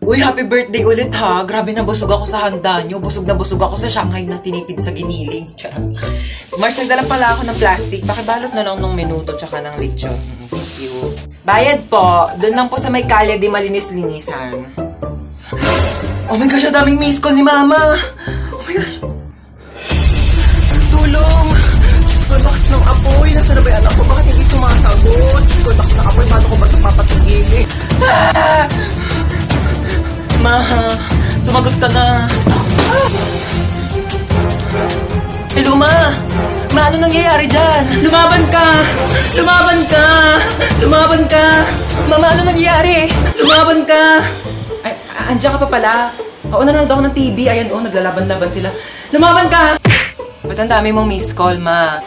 Uy, happy birthday ulit ha. Grabe na busog ako sa handa nyo. Busog na busog ako sa Shanghai na tinipid sa giniling. Mars, nagdala pala ako ng plastic. Pakibalot na lang ng minuto tsaka ng lechon. Thank you. Bayad po. Doon lang po sa may kalye di malinis-linisan. Oh my gosh, ang daming miss call ni Mama. Oh my gosh. Tulong. Diyos ko, lakas ng apoy. Nasaan na ba yung anak ko? Bakit hindi sumasagot? Diyos ko, lakas ng apoy. Paano ko ba ito papatigilin? Ah! Ma, sumagot ka na. Hello, Ma. Ma, ano nangyayari dyan? Lumaban ka! Lumaban ka! Lumaban ka! Mama, ano nangyayari? Lumaban ka! Ay, andiyan ka pa pala. Oo, nanonood ako ng TV. Ayan, naglalaban-laban sila. Lumaban ka! Ba't ang dami mong miss call, Ma?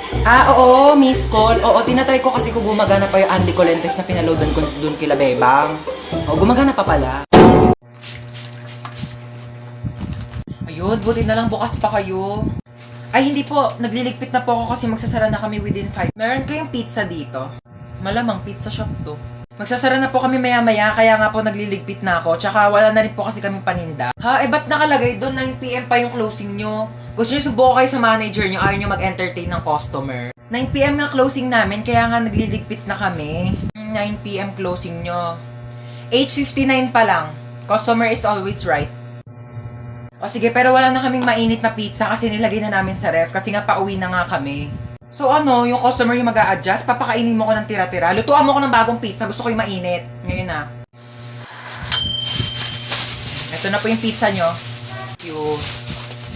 Oo, miss call. Oo, tinatry ko kasi kung gumagana pa yung Andy Colentes na pinaloadan ko dun kila Bebang. Oo, gumagana pa pala. Ayun, buti na lang bukas pa kayo. Ay, hindi po. Nagliligpit na po ako kasi magsasara na kami within 5. Meron kayong pizza dito? Malamang pizza shop to. Magsasara na po kami maya-maya, kaya nga po nagliligpit na ako. Tsaka wala na rin po kasi kaming paninda. Ha? Ba't nakalagay doon? 9 PM pa yung closing nyo. Gusto nyo subukan kayo sa manager nyo, ayaw nyo mag-entertain ng customer. 9 PM nga closing namin, kaya nga nagliligpit na kami. 9 PM closing nyo. 8:59 pa lang. Customer is always right. O sige, pero wala na kaming mainit na pizza kasi nilagay na namin sa ref kasi nga pauwi na nga kami. So yung customer yung mag-a-adjust, papakainin mo ko ng tira-tira. Lutuan mo ko ng bagong pizza, gusto ko yung mainit. Ngayon na. Ito na po yung pizza nyo. Cute.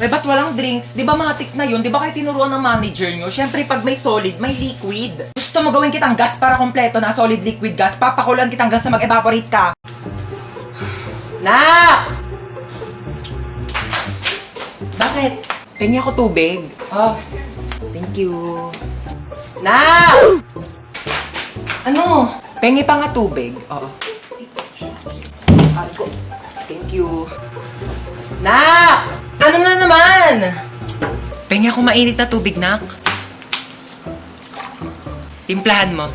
Ba't walang drinks? Di ba matik na yun? Di ba kayo tinuruan ng manager nyo? Siyempre pag may solid, may liquid. Gusto mo gawin kitang gas para kompleto na solid liquid gas, papakulan kitang gas na mag-evaporate ka. Nak! Bakit? Pengi ako tubig. Oh, thank you. Nak! Ano? Pengi pa nga tubig. Oo. Ako. Thank you. Nak! Ano na naman? Pengi ako mainit na tubig, Nak. Timplahan mo.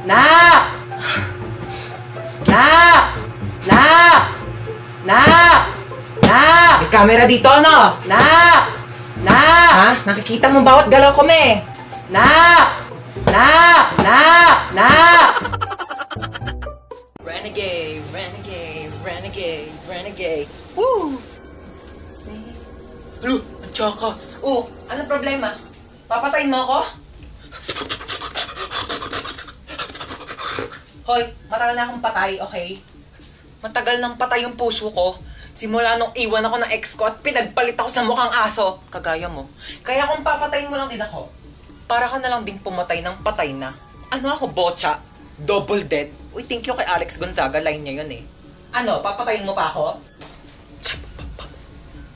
Nak! Nak! Nak! Nak! Nak! May camera dito, ano? Nak! Nak! Ha? Nakikita mo bawat galaw ko, me? Nak! Nak! Nak! Nak! Renegade, renegade, renegade, renegade. Woo! See? Lu, ang tsaka. Oh, anong problema? Papatayin mo ako? Hoy, matagal na akong patay, okay? Matagal nang patay yung puso ko. Simula nung iwan ako ng ex ko at pinagpalit ako sa mukhang aso. Kagaya mo. Kaya kung papatayin mo lang din ako, para ka na lang din pumatay ng patay na. Ano ako, bocha? Double dead? Uy, thank you kay Alex Gonzaga. Line niya yun eh. Ano, papatayin mo pa ako?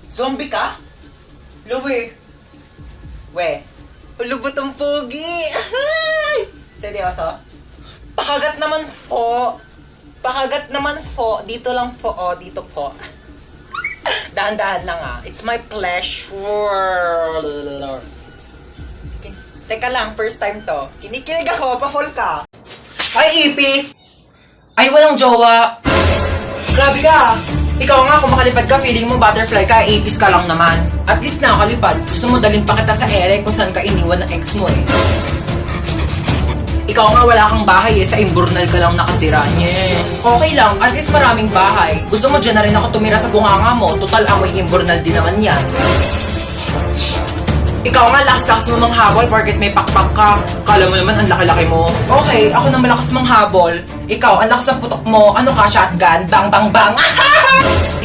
Zombie ka? Luwi. We. Ulubot ang pogi. Seryoso? Pakagat naman po. Pakagat naman po. Dito lang po. O, dito po. Dahan-dahan lang ah. It's my pleasure. Sige. Teka lang, first time to. Kinikilig ako, pa-fall ka. Ay, ipis! Ay, walang jowa. Grabe ka. Ikaw nga, kung makalipad ka, feeling mo butterfly ka, ipis ka lang naman. At least nakakalipad. Gusto mo dalhin pa kita sa ere kung saan ka iniwan ng ex mo eh. Ikaw nga wala kang bahay eh, sa Imburnal ka lang nakatira. Yeah. Okay lang, at least maraming bahay. Gusto mo dyan na rin ako tumira sa bunganga mo, total amoy Imburnal din naman yan. Ikaw nga lakas-lakas mo manghabol porket may pakpak ka. Kala mo naman ang laki-laki mo. Okay, ako na malakas manghabol. Ikaw, ang lakas ng putok mo. Ano ka, shotgun? Bang, bang, bang!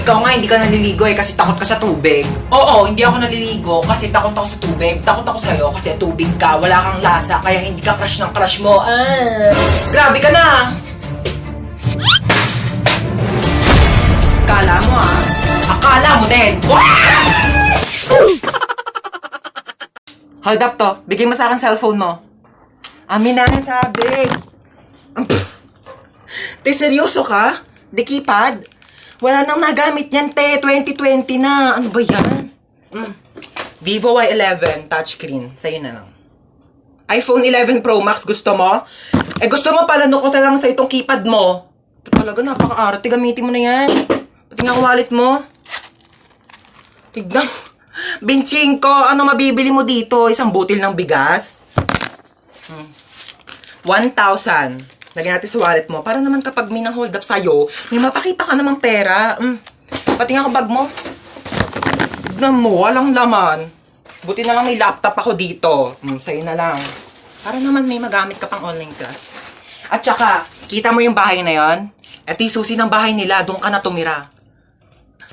Ikaw nga, hindi ka naliligo eh kasi takot ka sa tubig. Oo, hindi ako naliligo kasi takot ako sa tubig. Takot ako sa'yo kasi tubig ka, wala kang lasa, kaya hindi ka crush ng crush mo. Grabe ka na! Akala mo ah. Akala mo din. Hold up to. Bigay mo sa akin cellphone mo. Amin na sabi. Te, seryoso ka? Di keypad? Wala nang nagamit yan, te. 2020 na. Ano ba yan? Vivo Y11 touchscreen. Sa'yo na lang. iPhone 11 Pro Max, gusto mo? Eh, gusto mo pala nuko na lang sa itong keypad mo. Talaga, napaka-arte. Gamitin mo na yan. Pati nga wallet mo. Tignan. Binching ko, ano mabibili mo dito? Isang butil ng bigas? 1,000. Lagyan natin sa wallet mo. Para naman kapag may nang-hold up sa'yo, may mapakita ka namang pera. Pati nga bag mo. Tignan mo, walang laman. Buti na lang may laptop ako dito. Sa'yo na lang. Para naman may magamit ka pang online class. At saka, kita mo yung bahay na yon? At yung susi ng bahay nila, doon ka na tumira.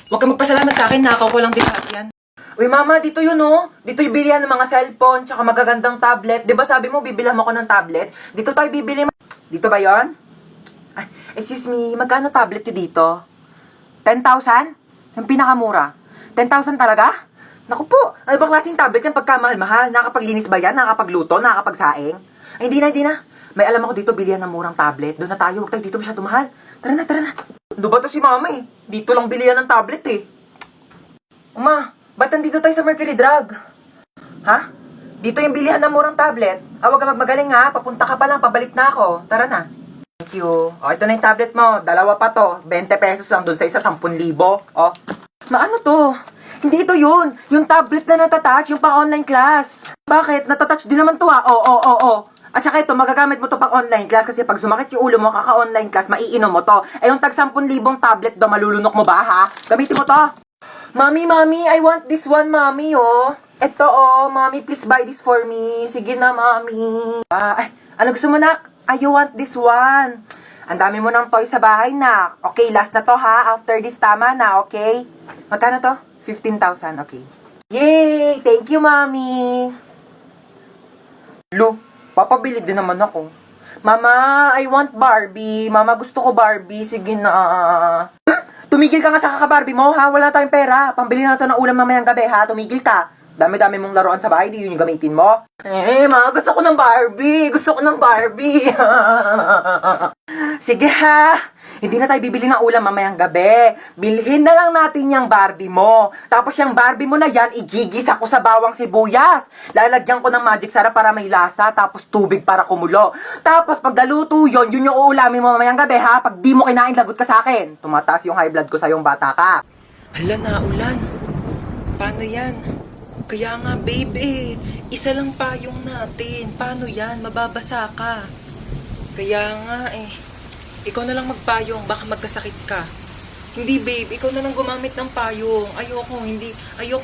Huwag ka magpasalamat sa akin, nakaw ko lang din lahat yan. Uy mama, dito yun oh. Dito yung bilihan ng mga cellphone, tsaka magagandang tablet. Diba sabi mo, bibilhan mo ko ng tablet? Dito tayo bibili. Dito ba yon? Ay, excuse me, magkano tablet yun dito? 10,000? Yung pinakamura. 10,000 talaga? Naku po, ano bang klaseng tablet yan pagkamahal-mahal? Nakakapaglinis ba yan? Nakakapagluto? Nakakapagsaing? Ay, hindi na. May alam ako dito, bilihan ng murang tablet. Doon na tayo, huwag tayo dito masyado mahal. Tara na. Doon ba to si mama eh? Dito lang bilihan ng tablet eh. Uma, ba't nandito tayo sa Mercury Drug? Ha? Dito yung bilihan ng murang tablet. Huwag ka magmagaling ha, papunta ka pa lang, pabalik na ako. Tara na. Thank you. O, ito na yung tablet mo. Dalawa pa to. 20 pesos lang doon sa isa, 10,000. O. Maano to? Hindi ito yun. Yung tablet na natatouch, yung pang-online class. Bakit? Natatouch din naman to ha. Oo. At saka ito, magagamit mo to pang online class kasi pag sumakit yung ulo mo, kaka-online class, maiinom mo to. Eh yung tag 10,000 tablet daw, malulunok mo ba ha? Gamitin mo to. Mami, I want this one, mami, oh. Ito, oh, mami, please buy this for me. Sige na, mami. Ano gusto mo, nak? I want this one. Ang dami mo ng toy sa bahay, nak. Okay, last na to, ha? After this, tama na, okay? Magkano to? 15,000, okay. Yay! Thank you, mami. Lu, papabili din naman ako. Mama, I want Barbie. Mama, gusto ko Barbie. Sige na. Tumigil ka nga sa kaka-Barbie mo, ha? Wala tayong pera. Pambili na to ng ulam mamayang gabi, ha? Tumigil ka. Dami-dami mong laruan sa bahay, di yun yung gamitin mo. Ma, gusto ko ng Barbie. Sige, ha? Hindi na tayo bibili ng ulam mamayang gabi. Bilhin na lang natin yung Barbie mo. Tapos yung Barbie mo na yan, igigis ako sa bawang sibuyas. Lalagyan ko ng magic sarap para may lasa, tapos tubig para kumulo. Tapos pag naluto yun yung uulamin mo mamayang gabi, ha? Pag di mo kinain, lagot ka sa akin. Tumataas yung high blood ko sa yung bata ka. Hala na, ulan. Paano yan? Kaya nga, babe, isa lang payong natin. Paano yan? Mababasa ka. Kaya nga, ikaw na lang magpayong, baka magkasakit ka. Hindi, babe, ikaw na lang gumamit ng payong. Ayoko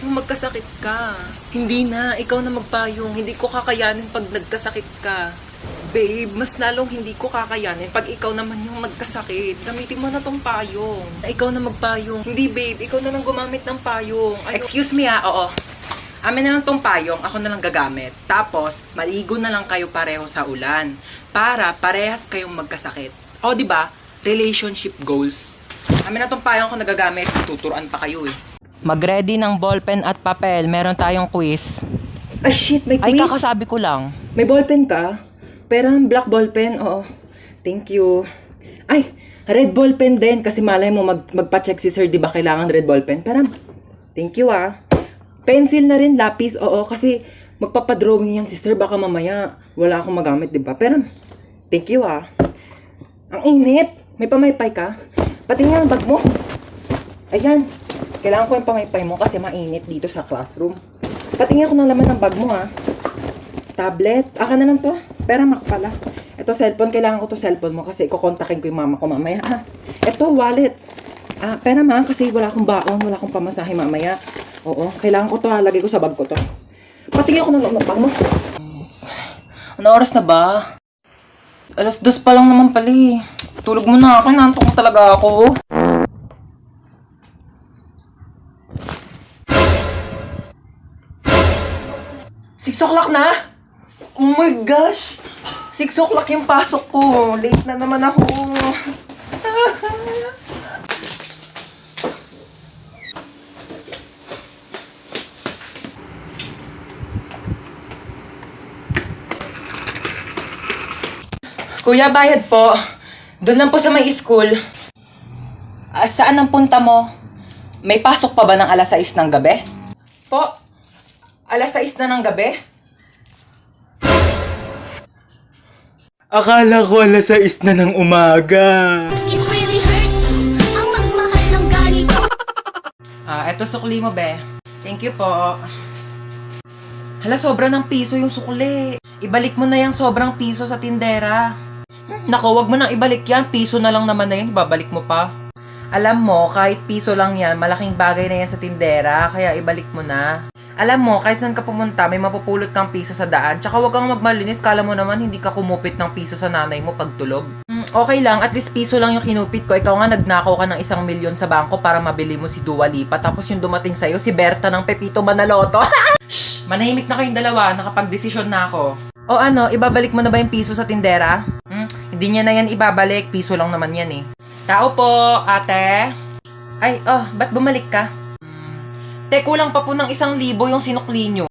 magkasakit ka. Hindi na, ikaw na magpayong. Hindi ko kakayanin pag nagkasakit ka. Babe, mas lalong hindi ko kakayanin pag ikaw naman yung magkasakit. Gamitin mo na tong payong. Ikaw na magpayong. Hindi, babe, ikaw na lang gumamit ng payong. Excuse me, oo. Amin na lang tong payong, ako na lang gagamit. Tapos, maligo na lang kayo pareho sa ulan. Para parehas kayong magkasakit. O, di ba? Relationship goals. Amin na tong payong ako nagagamit, tuturuan pa kayo eh. Mag-ready ng ballpen at papel, meron tayong quiz. Ay shit, may quiz? Ay, kakasabi ko lang. May ballpen ka? Pero black ballpen, oo. Thank you. Ay, red ballpen din, kasi malay mo magpa-check si sir, di ba kailangan red ballpen? Pero, thank you ah. Pencil na rin, lapis, oo, kasi magpapadrawing yan si sir, baka mamaya wala akong magamit, di ba? Pero, thank you ah. Ang init! May pamaypay ka? Pati nga ang bag mo. Ayan, kailangan ko yung pamaypay mo kasi mainit dito sa classroom. Pati nga ko ng laman ng bag mo ah. Tablet, aka na lang to. Pera makapala. Ito cellphone, kailangan ko to cellphone mo kasi kukontakin ko yung mama ko mamaya ah. Ito wallet. Pera ma, kasi wala akong baon, wala akong pamasahe mamaya. Oo, kailangan ko to ha. Lagay ko sa bag ko to. Patingin ako ng bag mo. Yes. Ano oras na ba? 2:00 pa lang naman pala eh. Tulog mo na ako. Nantok na talaga ako. 6:00 na? Oh my gosh! 6:00 yung pasok ko. Late na naman ako. Kuya, bayad po. Doon lang po sa may school. Saan ang punta mo? May pasok pa ba ng 6:00 ng gabi? Po, 6:00 na ng gabi? Akala ko 6:00 na ng umaga. It really Eto sukli mo, be. Thank you po. Hala, sobra ng piso yung sukli. Ibalik mo na yung sobrang piso sa tindera. Naku, wag mo nang ibalik yan. Piso na lang naman na yan. Ibabalik mo pa. Alam mo, kahit piso lang yan, malaking bagay na yan sa tindera. Kaya ibalik mo na. Alam mo, kahit saan ka pumunta, may mapupulot kang piso sa daan. Tsaka wag kang magmalinis. Kala mo naman hindi ka kumupit ng piso sa nanay mo pagtulog. Okay lang, at least piso lang yung kinupit ko. Ikaw nga nagnakaw ka ng 1,000,000 sa bangko para mabili mo si Dua Lipa. Tapos yung dumating sa'yo, si Berta ng Pepito Manaloto. Shh! Manahimik na kayong dalawa. Nakapag-desisyon na ako. O ano, ibabalik mo na ba yung piso sa tindera? Hindi niya na yan ibabalik. Piso lang naman yan eh. Tao po, ate. Ay, ba't bumalik ka? Te, kulang pa po ng 1,000 yung sinukli nyo.